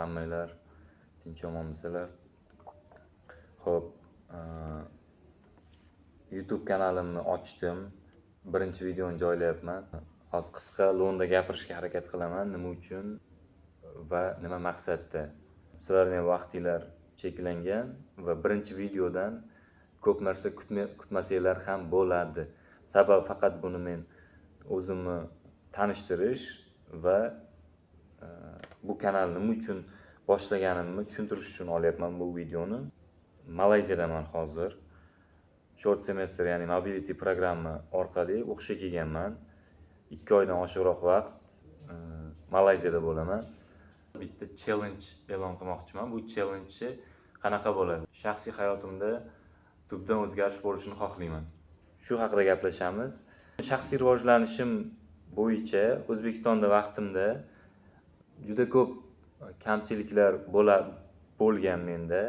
hammanglar tinch omonmisizlar? Xo'p, YouTube kanalimni ochdim. Birinchi videoni joylayapman. Hozir qisqa lo'nda gapirishga harakat qilaman. Nima uchun va nima maqsadda? Sizlarning vaqtinglar cheklangan va birinchi videodan ko'p narsa kutmasanglar ham bo'ladi. Sabab faqat buni men o'zimni tanishtirish va bu kanal nima uchun boshlaganimni tushuntirish uchun olyapman bu videoni. Malayziyadaman hozir. Short semester, ya'ni mobility programma orqali o'qishga kelganman. 2 oydan oshiqroq vaqt Malayziyada bo'laman. Bitta challenge e'lon qilmoqchiman. Bu challenge qanaqa bo'ladi? Shaxsiy hayotimda tubdan o'zgarish bo'lishini xohlayman. Shu haqida gaplashamiz. Shaxsiy rivojlanishim bo'yicha O'zbekistonda vaqtimda juda ko'p kamchiliklar bo'lgan menda.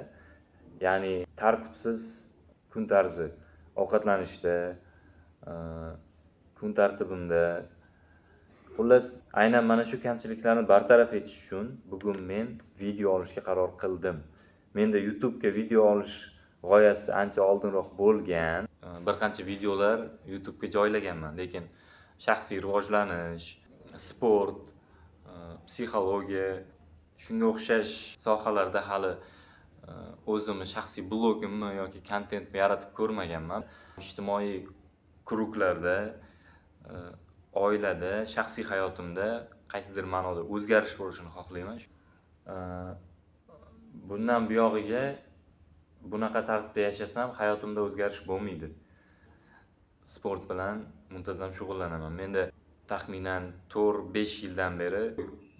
Ya'ni tartibsiz kun tarzi, ovqatlanishda, kun tartibimda. Xullas, aynan mana shu kamchiliklarni bartaraf etish uchun bugun men video olishga qaror qildim. Menda YouTube'ga video olish g'oyasi ancha oldinroq bo'lgan. Bir qancha videolar YouTube'ga joylaganman, lekin shaxsiy rivojlanish, sport, psixologiya, shunga o'xshash sohalarda hali o'zimni shaxsiy blogimni yoki kontentni yaratib ko'rmaganman. Ijtimoiy kruglarda, oilada, shaxsiy hayotimda qaysidir ma'noda o'zgarish bo'lishini xohlayman. Bundan buyog'iga bunaqa tartibda yashasam hayotimda o'zgarish bo'lmaydi. Sport bilan muntazam shug'ullanaman. Menda taxminan 4-5 yildan beri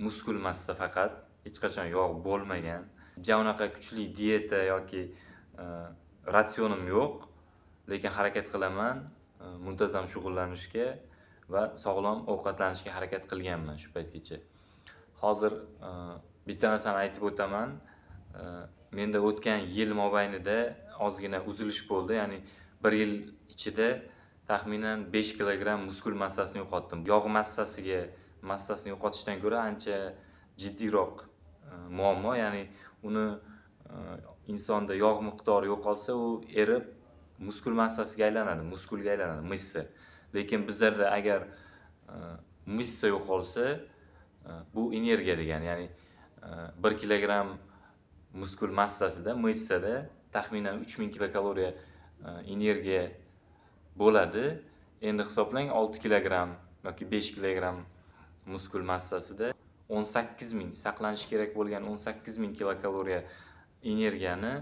muskul massa faqat, hech qachon yog' bo'lmagan. Unaqa kuchli dieta yoki ratsionim yo'q, lekin harakat qilaman, muntazam shug'ullanishga va sog'lom ovqatlanishga harakat qilganman shu paytgacha. Hozir bitta narsani aytib o'taman. Menda o'tgan yil mobaynida ozgina uzilish bo'ldi, ya'ni 1 yil ichida taxminan 5 kilogramm muskul massasini yo'qotdim. Yog' massasini yo'qotishdan ko'ra ancha jiddiyroq muammo, ya'ni uni insonda yog' miqdori yo'qolsa, u erib muskul massasiga aylanadi, muskulga aylanadi, mishsa. Lekin bizlarda agar mishsa yo'qolsa, bu energiya degani, ya'ni 1 kilogramm muskul massasida, mishsada taxminan 3000 kilokaloriya energiya bo'ladi. Endi hisoblang, 6 kilogramm yoki 5 kilogramm muskul massasida 18000 saqlanishi kerak bo'lgan 18000 kilokaloriya energiyani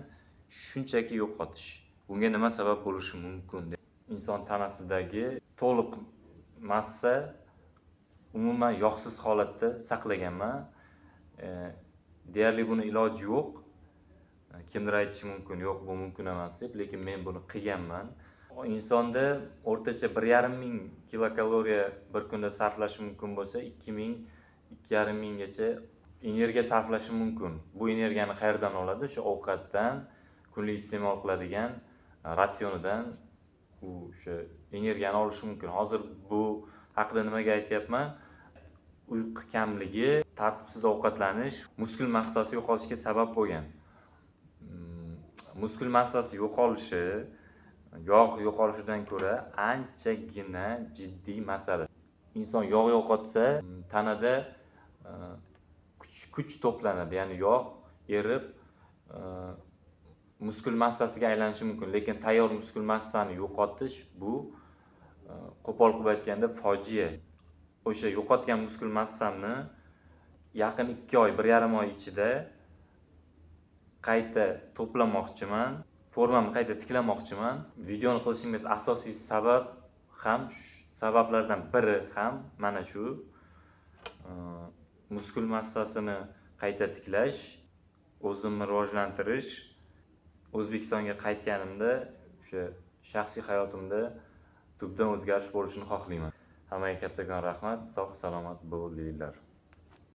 shunchaki yo'qotish. Bunga nima sabab bo'lishi mumkin? Inson tanasidagi to'liq massa umuman yog'siz holatda saqlaganman. Deyarli buni iloji yo'q. Kimdir aytishi mumkin, yo'q bu mumkin emas deb, lekin men buni qilganman. Insonda o'rtacha 1500 kilokaloriya bir kunda sarflashi mumkin bo'lsa, 2000-2500 gacha energiya sarflashi mumkin. Bu energiyani qayerdan oladi? Shu ovqatdan, kunlik iste'mol qiladigan ratsionidan o'sha energiyani olishi mumkin. Hozir bu haqida nimaga aytyapman? Uyqu kamligi, tartibsiz ovqatlanish muskul massasi yo'qolishiga sabab bo'lgan. Muskul massasi yo'qolishi yog' yo'qolishidan ko'ra anchagina jiddiy masala. Inson yog' yo'qotsa, tanada kuch to'planadi, ya'ni yog' erib muskul massasiga aylanishi mumkin. Lekin tayyor muskul massani yo'qotish bu qo'pol qilib aytganda fojia. O'sha yo'qotgan muskul massamni yaqin 2 oy, 1,5 oy ichida qayta to'plamoqchiman, formamni qayta tiklamoqchiman. Videoni qilishimiz asosiy sabablardan biri ham mana shu muskul massasini qayta tiklash, o'zimni rivojlantirish. O'zbekistonga qaytganimda o'sha shaxsiy hayotimda tubdan o'zgarish bo'lishini xohlayman. Hammaga kattakon rahmat, sog' salomat bo'linglar.